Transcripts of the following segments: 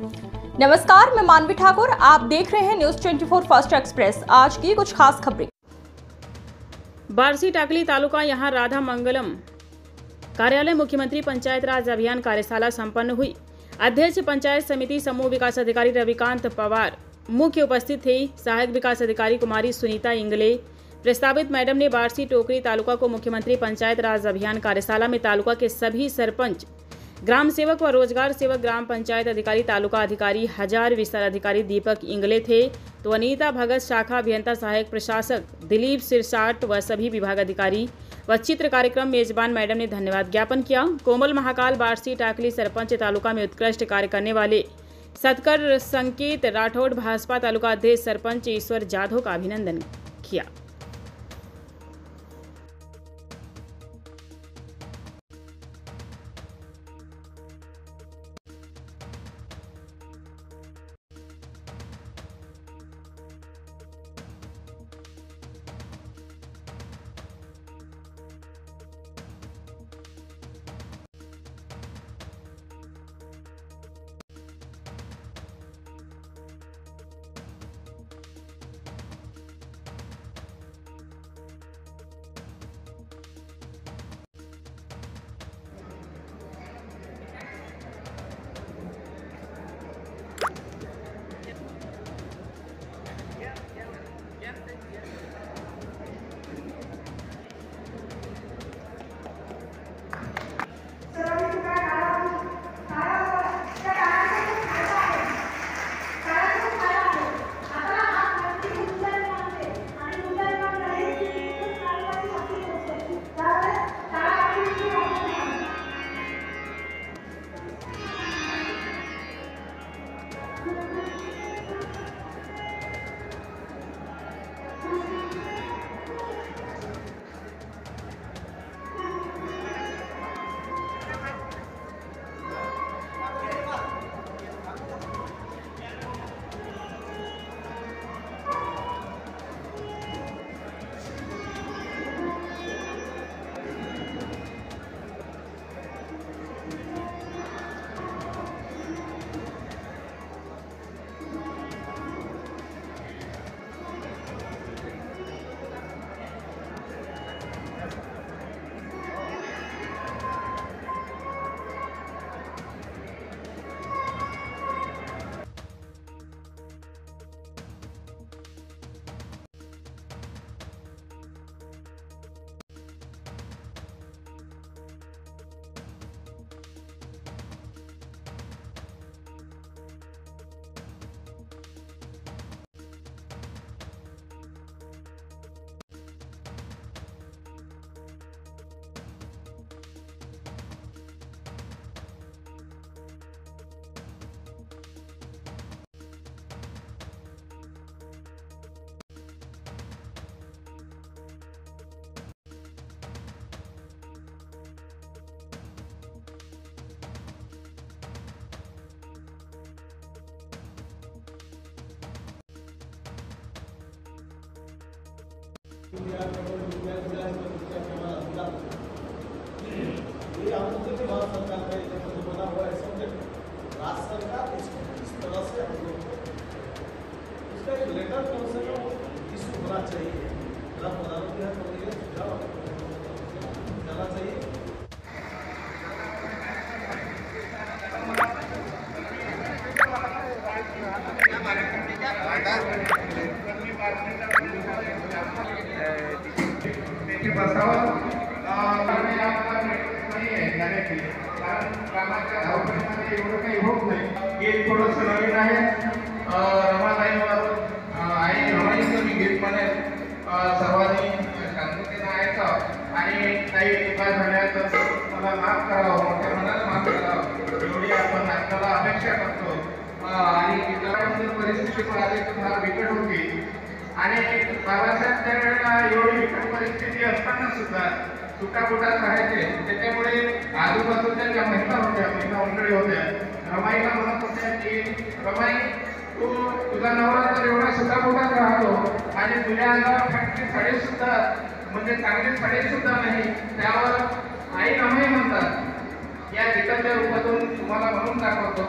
नमस्कार, मैं मानवी ठाकुर। आप देख रहे हैं न्यूज 24 फर्स्ट एक्सप्रेस। आज की कुछ खास खबरें। बार्सी टाकली तालुका यहाँ राधा मंगलम कार्यालय मुख्यमंत्री पंचायत राज अभियान कार्यशाला संपन्न हुई। अध्यक्ष पंचायत समिति समूह विकास अधिकारी रविकांत पवार मुख्य उपस्थित थे। सहायक विकास अधिकारी कुमारी सुनीता इंगले। प्रस्तावित मैडम ने बार्सी टोकरी तालुका को मुख्यमंत्री पंचायत राज अभियान कार्यशाला में तालुका के सभी सरपंच, ग्राम सेवक व रोजगार सेवक, ग्राम पंचायत अधिकारी, तालुका अधिकारी, हजार विस्तार अधिकारी दीपक इंगले थे, तो अनीता भगत शाखा अभियंता, सहायक प्रशासक दिलीप सिरसाट व सभी विभाग अधिकारी व चित्र कार्यक्रम मेजबान मैडम ने धन्यवाद ज्ञापन किया। कोमल महाकाल बार्सी टाकली सरपंच तालुका में उत्कृष्ट कार्य करने वाले सतकर संकेत राठौड़ भाजपा तालुका अध्यक्ष सरपंच ईश्वर जाधव का अभिनंदन किया। इसका एक लेटर कम से कम इशू होना चाहिए। प्रधानमंत्री है तो ये जाना चाहिए। ये थोडंसं नवीन आहे। रमाबाई आई रमाईचं मी गीतमध्ये सर्वांनी शांततेनं ऐकावं आणि काही चुका झाल्या तर मला माफ करावं, मोठ्या मनात माफ करावं एवढी आपण आपल्याला अपेक्षा करतो। आणि इतरांची परिस्थिती पाहिली तर फार बिकट होती आणि बाबासाहेब त्यावेळेला एवढी बिकट परिस्थिती असताना सुद्धा सुटापुटात राहायचे। त्याच्यामुळे आजूबाजूच्या ज्या महिला होत्या, महिला मंडळी होत्या, रमाईला म्हणत होत्या की रमाई तू तुझा नवरा तर एवढा सुटापुटात राहतो आणि तुझ्या अंगावर फॅक्टरी साडी सुद्धा म्हणजे चांगली साडी सुद्धा नाही, त्यावर आई रमाई म्हणतात। या गीताच्या रूपातून तुम्हाला म्हणून दाखवतो।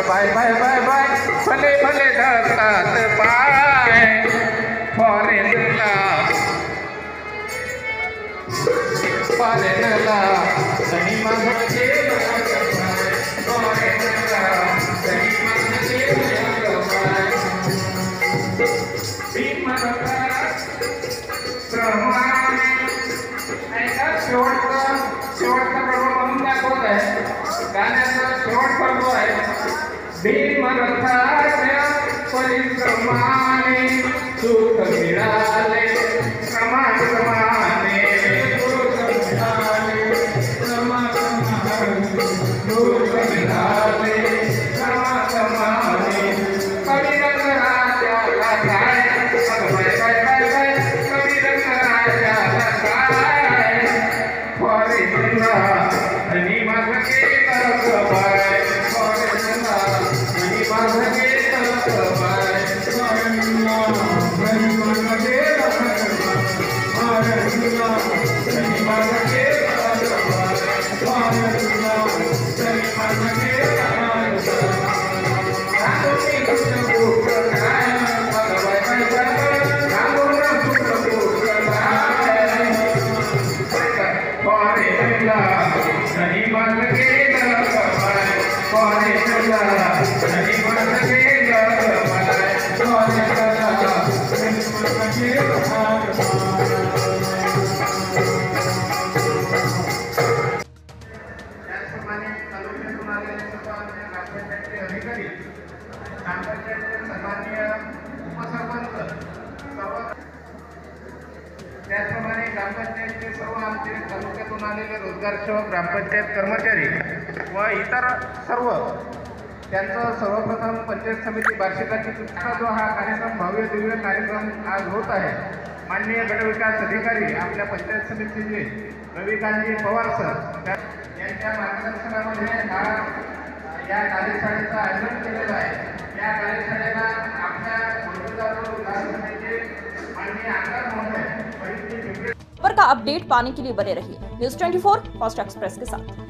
बाय बाय बाय बाय भले भले धरतात पाय फॉरेनला फॉरेनला सनी माझे फॉरेनला सनी माझे प्रमाणे ऐका शेवटचा प्रभाव म्हणून दाखवत आहे गाण्याचा शेवट प्रभाव आहे भीमरथाच्या परिश्रमाने सुख मिळाले क्रमाक्रमाने सुख मिळाले क्रमाक्रमाने सुख मिळाले क्रमाक्रमाने कवी रंगराजाला काय बाय बाय बाय बाय कवी रंगराजाला काय फॉरेनला आणि माझं के करत बाय फॉरेनला त्याचप्रमाणे ग्रामपंचायतचे सर्व आमचे तालुक्यातून आलेले रोजगार सेवक ग्रामपंचायत कर्मचारी व इतर सर्व त्यांचं सर्वप्रथम पंचायत समिती वार्षिकाची जो हा कार्यक्रम भव्य दिव्य कार्यक्रम आज होत आहे. माननीय गटविकास अधिकारी आपल्या पंचायत समितीचे रविकांतजी पवार सर यांच्या मार्गदर्शनामध्ये या कार्यशाळेचं आयोजन केलेलं आहे. या कार्यशाळेला आपल्या माननीय आमदार महोदय खबर का अपडेट पाने के लिए बने रहिए न्यूज़ 24 फास्ट एक्सप्रेस के साथ.